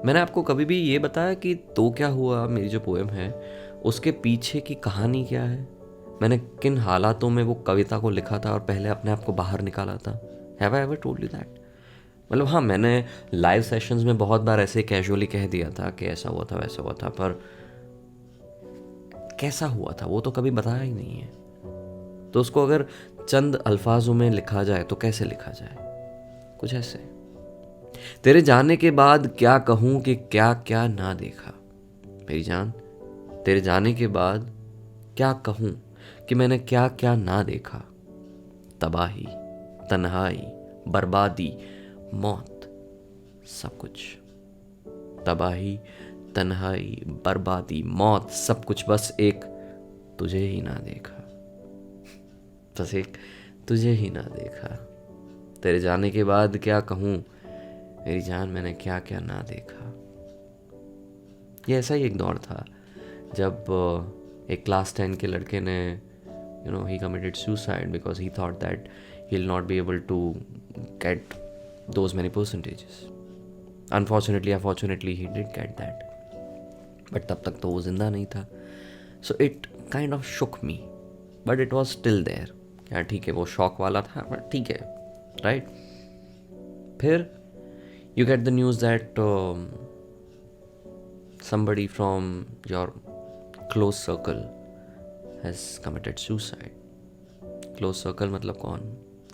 मैंने आपको कभी भी ये बताया कि तो क्या हुआ मेरी जो पोएम है उसके पीछे की कहानी क्या है, मैंने किन हालातों में वो कविता को लिखा था और पहले अपने आप को बाहर निकाला था? Have I ever told you that? मतलब हाँ, मैंने लाइव सेशंस में बहुत बार ऐसे कैजुअली कह दिया था कि ऐसा हुआ था वैसा हुआ था, पर कैसा हुआ था वो तो कभी बताया ही नहीं है। तो उसको अगर चंद अल्फाजों में लिखा जाए तो कैसे लिखा जाए? कुछ ऐसे, तेरे जाने के बाद क्या कहूं कि क्या क्या ना देखा। मेरी जान, तेरे जाने के बाद क्या कहूं कि मैंने क्या क्या ना देखा। तबाही, तन्हाई, बर्बादी, मौत, सब कुछ। तबाही, तन्हाई, बर्बादी, मौत, सब कुछ, बस एक तुझे ही ना देखा। बस एक तुझे ही ना देखा। तेरे जाने के बाद क्या कहूं मेरी जान, मैंने क्या क्या ना देखा। ये ऐसा ही एक दौर था जब एक क्लास 10 के लड़के ने he committed suicide because he thought that he'll not be able to get those many percentages. Unfortunately he did get that, but तब तक तो वो जिंदा नहीं था. So it kind of shook me, but it was still there. क्या ठीक है, वो शॉक वाला था, but ठीक है, right? फिर you get the news that somebody from your close circle has committed suicide. Close circle मतलब कौन?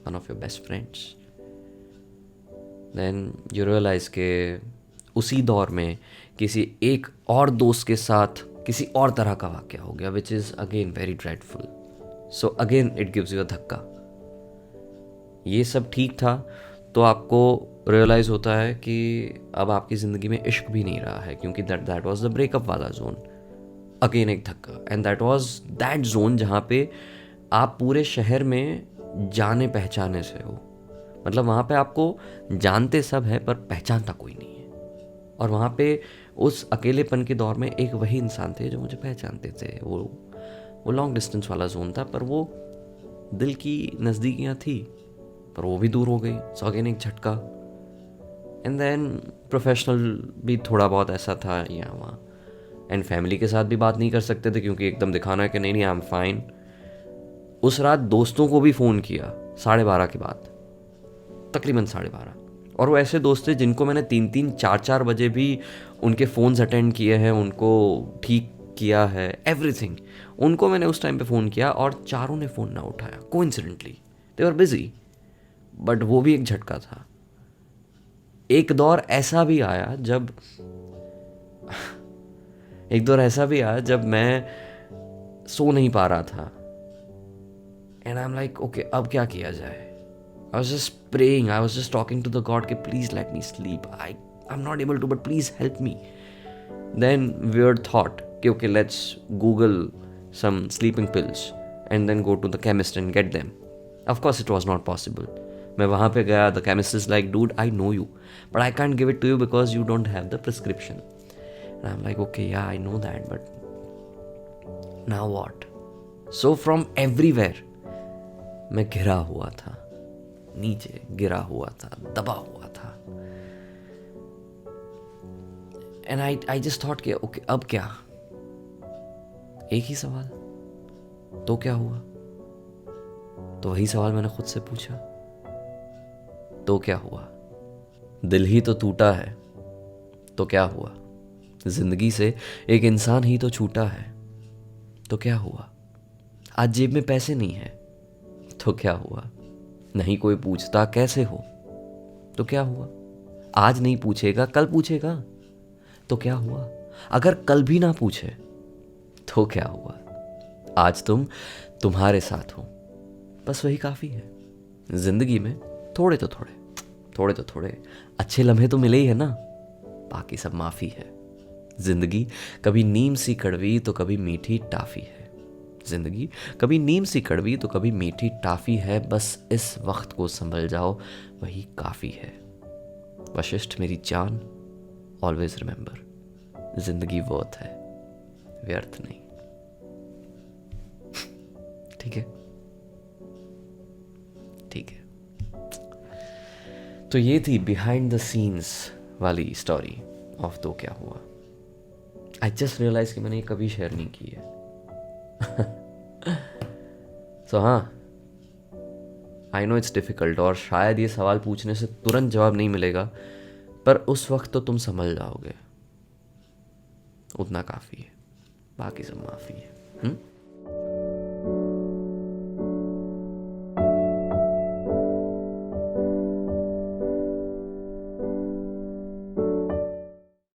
One of your best friends. Then you realize कि उसी दौर में किसी एक और दोस्त के साथ किसी और तरह का वाक़या हो गया, which is again very dreadful. So again it gives you a धक्का. ये सब ठीक था तो आपको रियलाइज़ होता है कि अब आपकी ज़िंदगी में इश्क भी नहीं रहा है, क्योंकि दैट वाज द ब्रेकअप वाला जोन. अगेन एक धक्का, and that was that zone जहाँ पे आप पूरे शहर में जाने पहचाने से हो. मतलब वहाँ पे आपको जानते सब है पर पहचानता कोई नहीं है. और वहाँ पे उस अकेलेपन के दौर में एक वही इंसान थे जो मुझे पहचानते थे. वो लॉन्ग डिस्टेंस वाला जोन था, पर वो दिल की नज़दीकियाँ थी, पर वो भी दूर हो गई. सो अगेन एक झटका. एंड देन प्रोफेशनल भी थोड़ा बहुत ऐसा था यहाँ वहाँ. एंड फैमिली के साथ भी बात नहीं कर सकते थे क्योंकि एकदम दिखाना है कि नहीं आई एम फाइन. उस रात दोस्तों को भी फ़ोन किया 12:30 के बाद, तकरीबन 12:30. और वो ऐसे दोस्त थे जिनको मैंने 3-3, 4-4 बजे भी उनके फ़ोन्स अटेंड किए हैं, उनको ठीक किया है, एवरीथिंग. उनको मैंने उस टाइम पे फ़ोन किया और चारों ने फ़ोन ना उठाया. Coincidentally they were busy, but वो भी एक झटका था. एक दौर ऐसा भी आया जब मैं सो नहीं पा रहा था. And I am like okay, अब क्या किया जाए. I was just praying, I was just talking to the God कि please let me sleep. I am not able to, but please help me. Then weird thought कि okay, let's Google some sleeping pills and then go to the chemist and get them. Of course it was not possible. मैं वहाँ पे गया, the chemist is like, dude I know you but I can't give it to you because you don't have the prescription. And I'm like, okay, yeah, I know that, but now what? So from everywhere, मैं घिरा हुआ था, नीचे गिरा हुआ था, दबा हुआ था. And I just thought कि okay, अब क्या? एक ही सवाल, तो क्या हुआ? तो वही सवाल मैंने खुद से पूछा, तो क्या हुआ? दिल ही तो टूटा है, तो क्या हुआ? जिंदगी से एक इंसान ही तो छूटा है, तो क्या हुआ? आज जेब में पैसे नहीं है, तो क्या हुआ? नहीं कोई पूछता कैसे हो, तो क्या हुआ? आज नहीं पूछेगा कल पूछेगा, तो क्या हुआ? अगर कल भी ना पूछे तो क्या हुआ? आज तुम्हारे साथ हो, बस वही काफी है. जिंदगी में थोड़े तो थोड़े अच्छे लम्हे तो मिले ही है ना, बाकी सब माफी है. जिंदगी कभी नीम सी कड़वी तो कभी मीठी टाफी है. जिंदगी कभी नीम सी कड़वी तो कभी मीठी टाफी है. बस इस वक्त को संभल जाओ, वही काफी है. वशिष्ठ मेरी जान, ऑलवेज रिमेंबर, जिंदगी वर्थ है, व्यर्थ नहीं. ठीक है. तो ये थी बिहाइंड द सीन्स वाली स्टोरी. ऑफ तो क्या हुआ, आई जस्ट रियलाइज कि मैंने ये कभी शेयर नहीं की है। सो हाँ, आई नो इट्स डिफ़िकल्ट, और शायद ये सवाल पूछने से तुरंत जवाब नहीं मिलेगा, पर उस वक्त तो तुम समझ जाओगे, उतना काफ़ी है, बाकी सब माफ़ी है।